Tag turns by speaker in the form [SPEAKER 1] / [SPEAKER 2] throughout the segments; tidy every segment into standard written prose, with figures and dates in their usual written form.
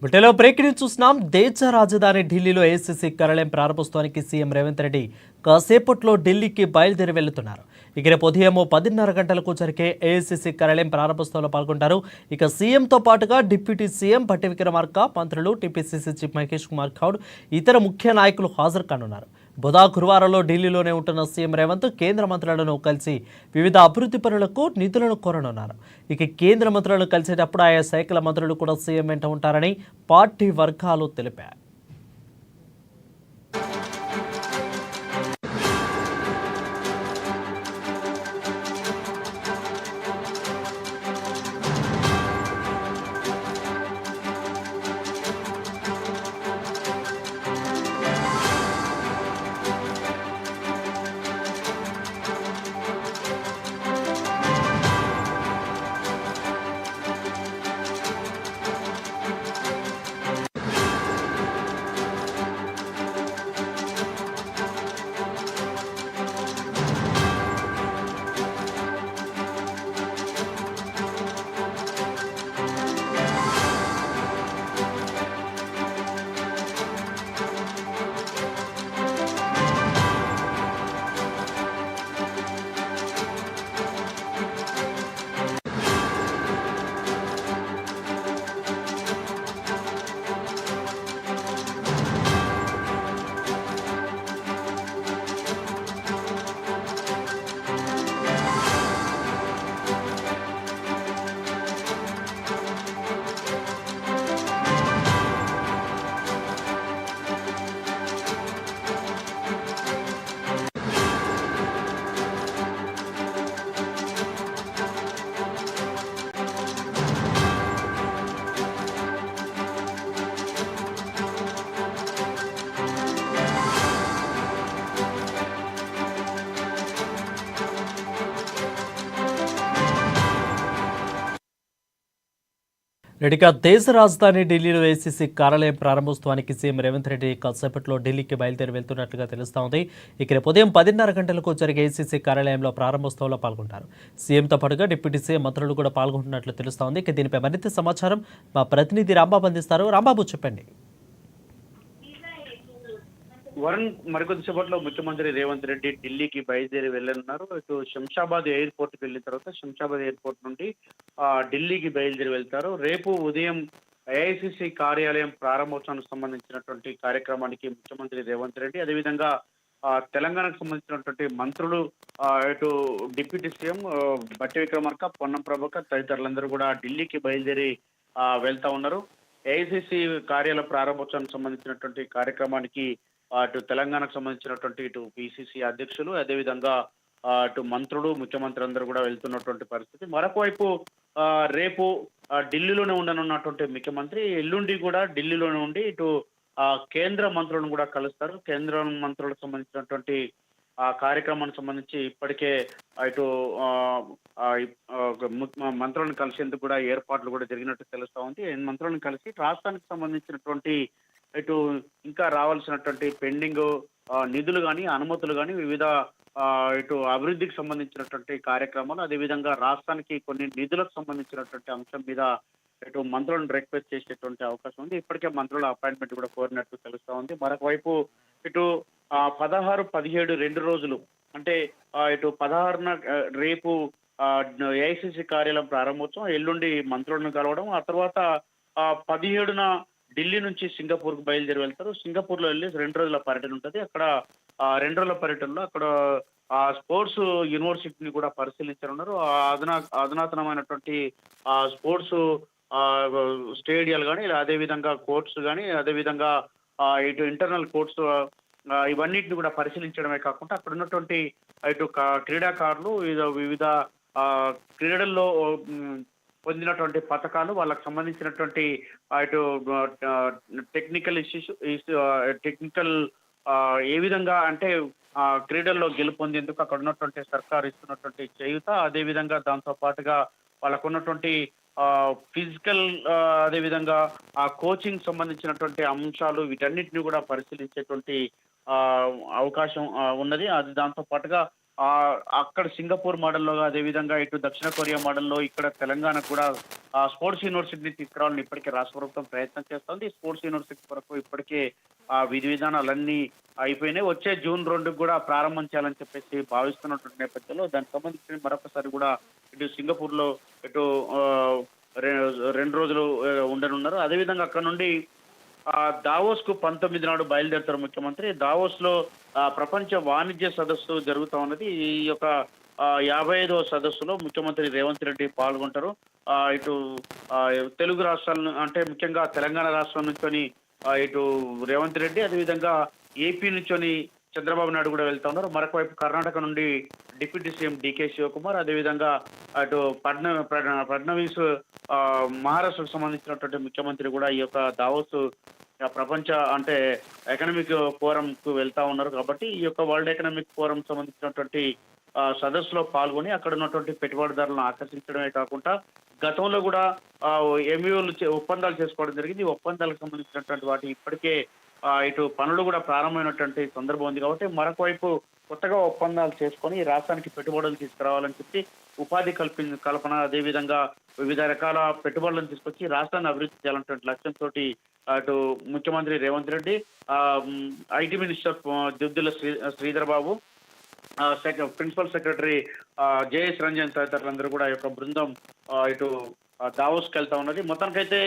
[SPEAKER 1] బుటెలో break news చూస్తున్నాం. దేశ రాజధాని ఢిల్లీలో ఏఐసీసీ కార్యాలయం ప్రారంభోత్సవానికి సీఎం రేవంత్ రెడ్డి కాసేపట్లో ఢిల్లీకి బయలుదేరి వెళ్తున్నారు. ఇక రేపు ఉదయం 10:30 గంటలకు జరిగే ఏఐసీసీ కార్యాలయం ప్రారంభోత్సవంలో పాల్గొంటారు. ఇక సీఎంతో పాటుగా డిప్యూటీ సీఎం భట్టి విక్రమార్క, మంత్రులు, టీపీసీసీ చీఫ్ మహేష్ కుమార్ గౌడ్, ఇతర ముఖ్య నాయకులు హాజరు కానున్నారు. గురువారంలో ఢిల్లీలోనే ఉంటున్న సీఎం రేవంత్ కేంద్ర మంత్రులను కలిసి వివిధ అభివృద్ధి పనులకు నిధులను కోరనున్నారు. ఇక కేంద్ర మంత్రులను కలిసేటప్పుడు ఆయా శాఖల మంత్రులు కూడా సీఎం వెంట ఉంటారని పార్టీ వర్గాలు తెలిపాయి. రెడ్డిగా దేశ రాజధాని ఢిల్లీలో ఏఐసీసీ కార్యాలయం ప్రారంభోత్సవానికి సీఎం రేవంత్ రెడ్డి కాసేపట్లో ఢిల్లీకి బయలుదేరి వెళ్తున్నట్లుగా తెలుస్తా ఉంది. ఇక రేపు ఉదయం 10:30 గంటలకు జరిగే ఏఐసీసీ కార్యాలయంలో ప్రారంభోత్సవంలో పాల్గొంటారు. సీఎంతో పాటుగా డిప్యూటీ సీఎం మంత్రులు కూడా పాల్గొంటున్నట్లు తెలుస్తా ఉంది. ఇక దీనిపై మరింత సమాచారం మా ప్రతినిధి రాంబాబు అందిస్తారు. రాంబాబు, చెప్పండి.
[SPEAKER 2] వరుణ్, మరికొద్దిసేపట్లో ముఖ్యమంత్రి రేవంత్ రెడ్డి ఢిల్లీకి బయలుదేరి వెళ్ళనున్నారు. ఇటు శంషాబాద్ ఎయిర్పోర్ట్ కి వెళ్ళిన తర్వాత శంషాబాద్ ఎయిర్పోర్ట్ నుండి ఢిల్లీకి బయలుదేరి వెళ్తారు. రేపు ఉదయం ఏఐసిసి కార్యాలయం ప్రారంభోత్సవానికి సంబంధించినటువంటి కార్యక్రమానికి ముఖ్యమంత్రి రేవంత్ రెడ్డి, అదేవిధంగా తెలంగాణకు సంబంధించినటువంటి మంత్రులు, ఇటు డిప్యూటీ సీఎం భట్టి విక్రమార్క, పొన్నం ప్రభాకర్ తదితరులందరూ కూడా ఢిల్లీకి బయలుదేరి వెళ్తా ఉన్నారు. ఏఐసిసి కార్యాలయ ప్రారంభోత్సవానికి సంబంధించినటువంటి కార్యక్రమానికి అటు తెలంగాణకు సంబంధించినటువంటి ఇటు పిసిసి అధ్యక్షులు, అదేవిధంగా అటు మంత్రులు, ముఖ్యమంత్రి అందరూ కూడా వెళ్తున్నటువంటి పరిస్థితి. మరొక వైపు రేపు ఢిల్లీలోనే ఉండనున్నటువంటి ముఖ్యమంత్రి ఎల్లుండి కూడా ఢిల్లీలోనే ఉండి ఇటు కేంద్ర మంత్రులను కూడా కలుస్తారు. కేంద్ర మంత్రులకు సంబంధించినటువంటి ఆ కార్యక్రమానికి సంబంధించి ఇప్పటికే ఇటు మంత్రులను కలిసేందుకు కూడా ఏర్పాట్లు కూడా జరిగినట్టు తెలుస్తా ఉంది. మంత్రులను కలిసి రాష్ట్రానికి సంబంధించినటువంటి ఇటు ఇంకా రావాల్సినటువంటి పెండింగ్ నిధులు కానీ, అనుమతులు కానీ, వివిధ ఇటు అభివృద్ధికి సంబంధించినటువంటి కార్యక్రమాలు, అదేవిధంగా రాష్ట్రానికి కొన్ని నిధులకు సంబంధించినటువంటి అంశం మీద ఇటు మంత్రులను రిక్వెస్ట్ చేసేటువంటి అవకాశం ఉంది. ఇప్పటికే మంత్రుల అపాయింట్మెంట్ కూడా కోరినట్టు తెలుస్తా ఉంది. మరొక వైపు ఇటు 16, 17 2 రోజులు, అంటే ఇటు 16న రేపు ఏఐసిసి కార్యాలయం ప్రారంభోత్సవం, ఎల్లుండి మంత్రులను కలవడం, ఆ తర్వాత 17న ఢిల్లీ నుంచి సింగపూర్ కు బయలుదేరి వెళ్తారు. సింగపూర్ లో వెళ్ళి 2 రోజుల పర్యటన ఉంటుంది. అక్కడ 2 రోజుల పర్యటనలో అక్కడ స్పోర్ట్స్ యూనివర్సిటీని కూడా పరిశీలించనున్నారు. అధునాతనమైనటువంటి స్పోర్ట్స్ స్టేడియాలు కానీ, అదేవిధంగా కోర్ట్స్ కానీ, అదేవిధంగా ఇటు ఇంటర్నల్ కోర్ట్స్, ఇవన్నిటిని కూడా పరిశీలించడమే కాకుండా అక్కడ ఉన్నటువంటి ఇటు క్రీడాకారులు వివిధ క్రీడల్లో పొందినటువంటి పథకాలు, వాళ్ళకు సంబంధించినటువంటి ఇటు టెక్నికల్ టెక్నికల్ ఏ విధంగా అంటే క్రీడల్లో గెలుపొందేందుకు అక్కడ ఉన్నటువంటి సర్కారు ఇస్తున్నటువంటి చేయూత, అదేవిధంగా దాంతో పాటుగా వాళ్ళకు ఉన్నటువంటి ఫిజికల్, అదేవిధంగా ఆ కోచింగ్ సంబంధించినటువంటి అంశాలు, వీటన్నిటిని కూడా పరిశీలించేటువంటి అవకాశం ఉన్నది. అది దాంతో పాటుగా అక్కడ సింగపూర్ మోడల్లో అదేవిధంగా ఇటు దక్షిణ కొరియా మోడల్లో ఇక్కడ తెలంగాణ కూడా స్పోర్ట్స్ యూనివర్సిటీని తీసుకురావాలని ఇప్పటికే రాష్ట్ర ప్రభుత్వం ప్రయత్నం చేస్తోంది. స్పోర్ట్స్ యూనివర్సిటీ వరకు ఇప్పటికే విధి విధానాలన్నీ అయిపోయినాయి. వచ్చే జూన్ 2 కూడా ప్రారంభం చేయాలని చెప్పేసి భావిస్తున్నటువంటి నేపథ్యంలో దానికి సంబంధించి మరొకసారి కూడా ఇటు సింగపూర్ లో ఇటు ఆ, 2 రోజులు ఉండనున్నారు. అదేవిధంగా అక్కడ నుండి దావోస్ కు 19 నాడు బయలుదేరుతారు ముఖ్యమంత్రి. దావోస్ లో ప్రపంచ వాణిజ్య సదస్సు జరుగుతా ఉన్నది. ఈ యొక్క 55వ సదస్సులో ముఖ్యమంత్రి రేవంత్ రెడ్డి పాల్గొంటారు. ఇటు ఆ, తెలుగు రాష్ట్రాల అంటే ముఖ్యంగా తెలంగాణ రాష్ట్రం నుంచొని ఇటు రేవంత్ రెడ్డి, అదేవిధంగా ఏపీ నుంచొని చంద్రబాబు నాయుడు కూడా వెళ్తా ఉన్నారు. మరొక వైపు కర్ణాటక నుండి డిప్యూటీ సీఎం డికే శివకుమార్, అదేవిధంగా అటు ఫడ్నవీస్ మహారాష్ట్రకు సంబంధించినటువంటి ముఖ్యమంత్రి కూడా ఈ యొక్క దావోస్ ప్రపంచ అంటే ఎకనామిక్ ఫోరం కు వెళ్తా ఉన్నారు. కాబట్టి ఈ యొక్క వరల్డ్ ఎకనామిక్ ఫోరం సంబంధించినటువంటి సదస్సులో పాల్గొని అక్కడ ఉన్నటువంటి పెట్టుబడిదారులను ఆకర్షించడమే కాకుండా గతంలో కూడా ఎంయూలు ఒప్పందాలు చేసుకోవడం జరిగింది. ఈ ఒప్పందాలకు సంబంధించినటువంటి వాటి ఇప్పటికే ఇటు పనులు కూడా ప్రారంభమైనటువంటి సందర్భం ఉంది. కాబట్టి మరొక వైపు కొత్తగా ఒప్పందాలు చేసుకొని ఈ రాష్ట్రానికి పెట్టుబడులు తీసుకురావాలని చెప్పి ఉపాధి కల్పన అదేవిధంగా వివిధ రకాల పెట్టుబడులను తీసుకొచ్చి రాష్ట్రాన్ని అభివృద్ధి చేయాలన్నటువంటి లక్ష్యంతో అటు ముఖ్యమంత్రి Revanth Reddy, IT minister Duddila Sridhar Babu, principal secretary JS Ranjan తదితరులందరూ కూడా ఈ యొక్క బృందం ఇటు దావోస్కి వెళ్తా ఉన్నది. మొత్తానికైతే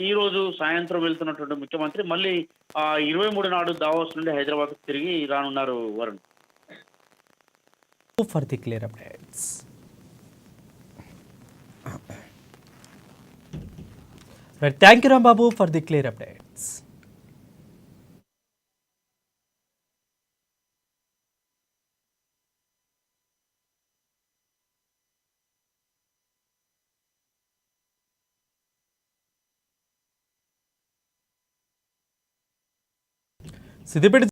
[SPEAKER 2] ఈ రోజు సాయంత్రం వెళ్తున్నటువంటి ముఖ్యమంత్రి మళ్ళీ 23 నాడు దావోస్ నుండి హైదరాబాద్ తిరిగి రానున్నారు. Varun.
[SPEAKER 1] For the clear updates. Right, thank you Rambabu for the clear updates. Siddipet